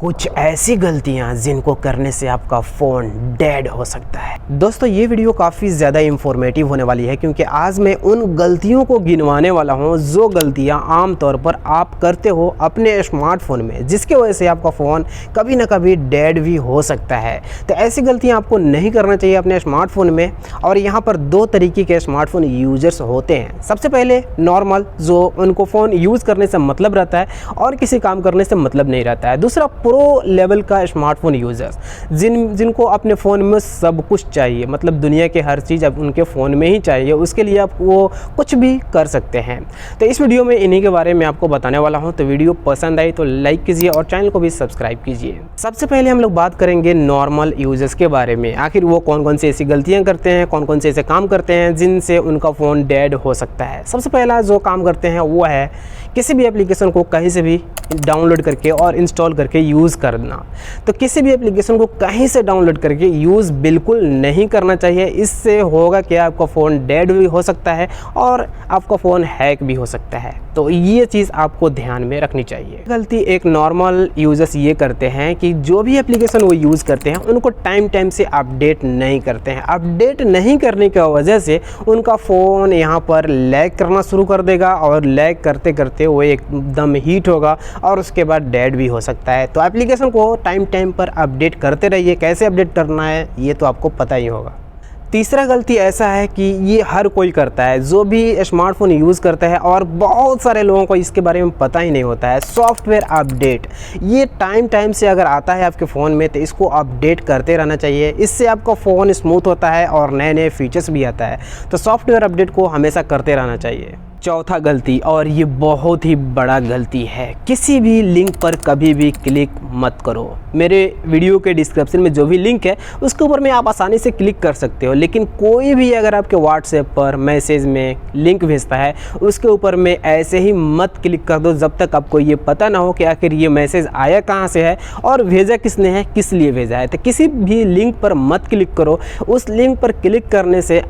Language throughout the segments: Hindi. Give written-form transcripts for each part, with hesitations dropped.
कुछ ऐसी गलतियां जिनको करने से आपका फ़ोन डेड हो सकता है। दोस्तों ये वीडियो काफ़ी ज़्यादा इंफॉर्मेटिव होने वाली है क्योंकि आज मैं उन गलतियों को गिनवाने वाला हूं जो गलतियां आम तौर पर आप करते हो अपने स्मार्टफोन में, जिसके वजह से आपका फ़ोन कभी ना कभी डेड भी हो सकता है। तो ऐसी गलतियाँ आपको नहीं करना चाहिए अपने स्मार्टफोन में। और यहाँ पर दो तरीके के स्मार्टफोन यूजर्स होते हैं। सबसे पहले नॉर्मल, जो उनको फ़ोन यूज़ करने से मतलब रहता है और किसी काम करने से मतलब नहीं रहता है। दूसरा प्रो लेवल का स्मार्टफोन यूज़र्स जिनको अपने फ़ोन में सब कुछ चाहिए, मतलब दुनिया के हर चीज़ अब उनके फ़ोन में ही चाहिए, उसके लिए आप वो कुछ भी कर सकते हैं। तो इस वीडियो में इन्हीं के बारे में आपको बताने वाला हूं। तो वीडियो पसंद आई तो लाइक कीजिए और चैनल को भी सब्सक्राइब कीजिए। सबसे पहले हम लोग बात करेंगे नॉर्मल यूजर्स के बारे में। आखिर वो कौन कौन सी ऐसी गलतियाँ करते हैं, कौन कौन से ऐसे काम करते हैं जिनसे उनका फ़ोन डेड हो सकता है। सबसे पहला जो काम करते हैं वो है किसी भी एप्लीकेशन को कहीं से भी डाउनलोड करके और इंस्टॉल करके यूज़ करना। तो किसी भी एप्लीकेशन को कहीं से डाउनलोड करके यूज़ बिल्कुल नहीं करना चाहिए। इससे होगा कि आपका फ़ोन डेड भी हो सकता है और आपका फ़ोन हैक भी हो सकता है। तो ये चीज़ आपको ध्यान में रखनी चाहिए। गलती एक नॉर्मल यूज़र्स ये करते हैं कि जो भी एप्लीकेशन वो यूज़ करते हैं उनको टाइम से अपडेट नहीं करते हैं। अपडेट नहीं करने की वजह से उनका फ़ोन यहाँ पर लैग करना शुरू कर देगा और लैग करते करते वो एकदम हीट होगा और उसके बाद डेड भी हो सकता है। तो एप्लीकेशन को टाइम पर अपडेट करते रहिए। कैसे अपडेट करना है ये तो आपको पता ही होगा। तीसरा गलती ऐसा है कि ये हर कोई करता है जो भी स्मार्टफोन यूज़ करता है और बहुत सारे लोगों को इसके बारे में पता ही नहीं होता है। सॉफ्टवेयर अपडेट, ये टाइम से अगर आता है आपके फ़ोन में तो इसको अपडेट करते रहना चाहिए। इससे आपका फ़ोन स्मूथ होता है और नए नए फीचर्स भी आता है। तो सॉफ्टवेयर अपडेट को हमेशा करते रहना चाहिए। चौथा गलती, और ये बहुत ही बड़ा गलती है, किसी भी लिंक पर कभी भी क्लिक मत करो। मेरे वीडियो के डिस्क्रिप्शन में जो भी लिंक है उसके ऊपर में आप आसानी से क्लिक कर सकते हो, लेकिन कोई भी अगर आपके व्हाट्सएप पर मैसेज में लिंक भेजता है उसके ऊपर में ऐसे ही मत क्लिक कर दो जब तक आपको ये पता ना हो कि आखिर ये मैसेज आया कहाँ से है और भेजा किसने है, किस लिए भेजा है। तो किसी भी लिंक पर मत क्लिक करो। उस लिंक पर क्लिक करने से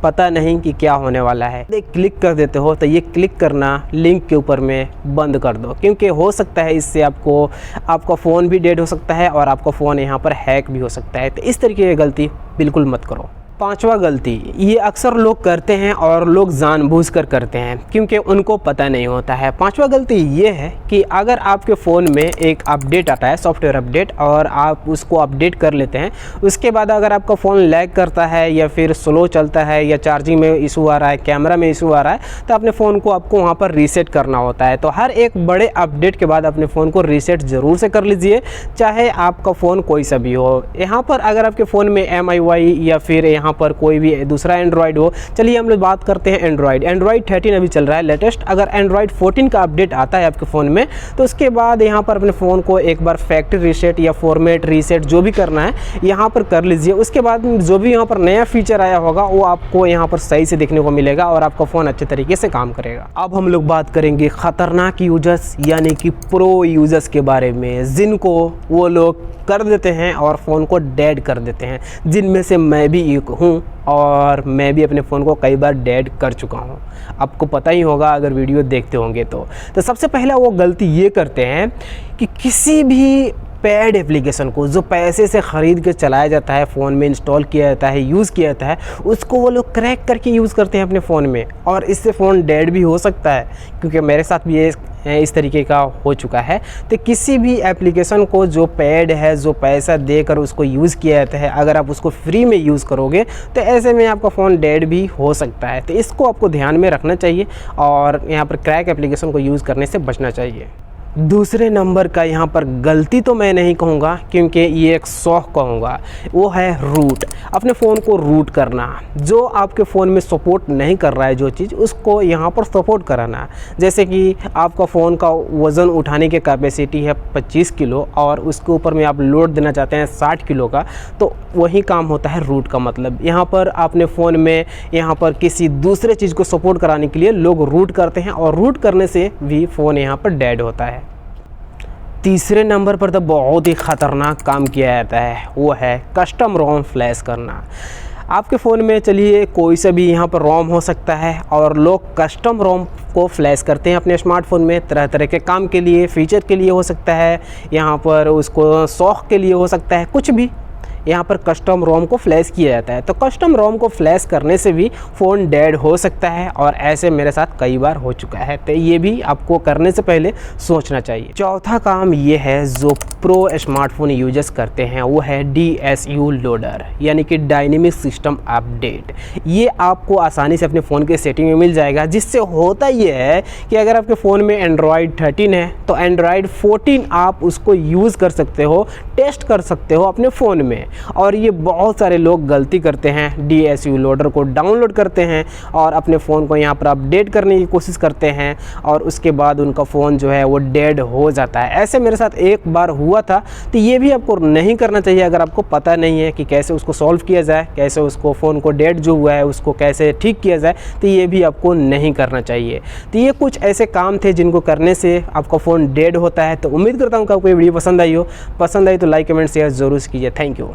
पता नहीं कि क्या होने वाला है। क्लिक कर देते हो तो ये क्लिक करना लिंक के ऊपर में बंद कर दो, क्योंकि हो सकता है इससे आपका फ़ोन भी डेड हो सकता है और आपका फ़ोन यहाँ पर हैक भी हो सकता है। तो इस तरीके की गलती बिल्कुल मत करो। पांचवा गलती, ये अक्सर लोग करते हैं और लोग जानबूझकर करते हैं क्योंकि उनको पता नहीं होता है। पांचवा गलती ये है कि अगर आपके फ़ोन में एक अपडेट आता है, सॉफ्टवेयर अपडेट, और आप उसको अपडेट कर लेते हैं, उसके बाद अगर आपका फ़ोन लैग करता है या फिर स्लो चलता है या चार्जिंग में इशू आ रहा है, कैमरा में इशू आ रहा है, तो अपने फ़ोन को आपको वहाँ पर रीसेट करना होता है। तो हर एक बड़े अपडेट के बाद अपने फ़ोन को रीसेट ज़रूर से कर लीजिए, चाहे आपका फ़ोन कोई सा भी हो। यहाँ पर अगर आपके फ़ोन में MIUI या फिर यहाँ पर कोई भी दूसरा एंड्रॉयड हो, चलिए हम लोग बात करते हैं एंड्रॉयड 13 अभी चल रहा है लेटेस्ट। अगर एंड्रॉयड 14 का अपडेट आता है आपके फ़ोन में तो उसके बाद यहाँ पर अपने फ़ोन को एक बार फैक्ट्री रीसेट या फॉर्मेट रीसेट जो भी करना है यहाँ पर कर लीजिए। उसके बाद जो भी यहाँ पर नया फीचर आया होगा वो आपको यहाँ पर सही से देखने को मिलेगा और आपका फ़ोन अच्छे तरीके से काम करेगा। अब हम लोग बात करेंगे ख़तरनाक यूजर्स यानी कि प्रो यूजर्स के बारे में, जिनको वो लोग कर देते हैं और फ़ोन को डेड कर देते हैं, जिनमें से मैं भी एक हूँ और मैं भी अपने फ़ोन को कई बार डेड कर चुका हूँ। आपको पता ही होगा अगर वीडियो देखते होंगे तो सबसे पहला वो गलती ये करते हैं कि किसी भी पेड एप्लीकेशन को जो पैसे से ख़रीद के चलाया जाता है, फ़ोन में इंस्टॉल किया जाता है, यूज़ किया जाता है, उसको वो लोग क्रैक करके यूज़ करते हैं अपने फ़ोन में और इससे फ़ोन डेड भी हो सकता है, क्योंकि मेरे साथ भी ये इस तरीके का हो चुका है। तो किसी भी एप्लीकेशन को जो पेड है, जो पैसा देकर उसको यूज़ किया जाता है, अगर आप उसको फ्री में यूज़ करोगे तो ऐसे में आपका फ़ोन डेड भी हो सकता है। तो इसको आपको ध्यान में रखना चाहिए और यहाँ पर क्रैक एप्लीकेशन को यूज़ करने से बचना चाहिए। दूसरे नंबर का यहाँ पर गलती तो मैं नहीं कहूँगा क्योंकि ये एक शौक कहूँगा, वो है रूट। अपने फ़ोन को रूट करना। जो आपके फ़ोन में सपोर्ट नहीं कर रहा है जो चीज़, उसको यहाँ पर सपोर्ट कराना। जैसे कि आपका फ़ोन का वज़न उठाने की कैपेसिटी है 25 किलो और उसके ऊपर में आप लोड देना चाहते हैं 60 किलो का, तो वही काम होता है रूट का मतलब। यहाँ पर अपने फ़ोन में यहाँ पर किसी दूसरे चीज़ को सपोर्ट कराने के लिए लोग रूट करते हैं और रूट करने से भी फ़ोन यहाँ पर डेड होता है। तीसरे नंबर पर तो बहुत ही ख़तरनाक काम किया जाता है, वो है कस्टम रोम फ्लैश करना। आपके फ़ोन में चलिए कोई सा भी यहाँ पर रोम हो सकता है और लोग कस्टम रोम को फ्लैश करते हैं अपने स्मार्टफोन में तरह तरह के काम के लिए, फीचर के लिए हो सकता है, यहाँ पर उसको शौक के लिए हो सकता है, कुछ भी यहाँ पर कस्टम रोम को फ्लैश किया जाता है। तो कस्टम रोम को फ्लैश करने से भी फ़ोन डेड हो सकता है और ऐसे मेरे साथ कई बार हो चुका है। तो ये भी आपको करने से पहले सोचना चाहिए। चौथा काम ये है जो प्रो स्मार्टफोन यूजर्स करते हैं, वो है DSU लोडर यानी कि डायनेमिक सिस्टम अपडेट। ये आपको आसानी से अपने फ़ोन के सेटिंग में मिल जाएगा, जिससे होता ये है कि अगर आपके फ़ोन में एंड्रॉयड 13 है तो एंड्रॉयड 14 आप उसको यूज़ कर सकते हो, टेस्ट कर सकते हो अपने फ़ोन में। और ये बहुत सारे लोग गलती करते हैं, DSU लोडर को डाउनलोड करते हैं और अपने फ़ोन को यहाँ पर अपडेट करने की कोशिश करते हैं और उसके बाद उनका फ़ोन जो है वो डेड हो जाता है। ऐसे मेरे साथ एक बार हुआ था। तो ये भी आपको नहीं करना चाहिए अगर आपको पता नहीं है कि कैसे उसको सॉल्व किया जाए, कैसे उसको फ़ोन को डेड जो हुआ है उसको कैसे ठीक किया जाए। तो ये भी आपको नहीं करना चाहिए। तो ये कुछ ऐसे काम थे जिनको करने से आपका फ़ोन डेड होता है। तो उम्मीद करता हूँ कि आपको ये वीडियो पसंद आई हो। पसंद आई तो लाइक कमेंट शेयर ज़रूर कीजिए। Thank you.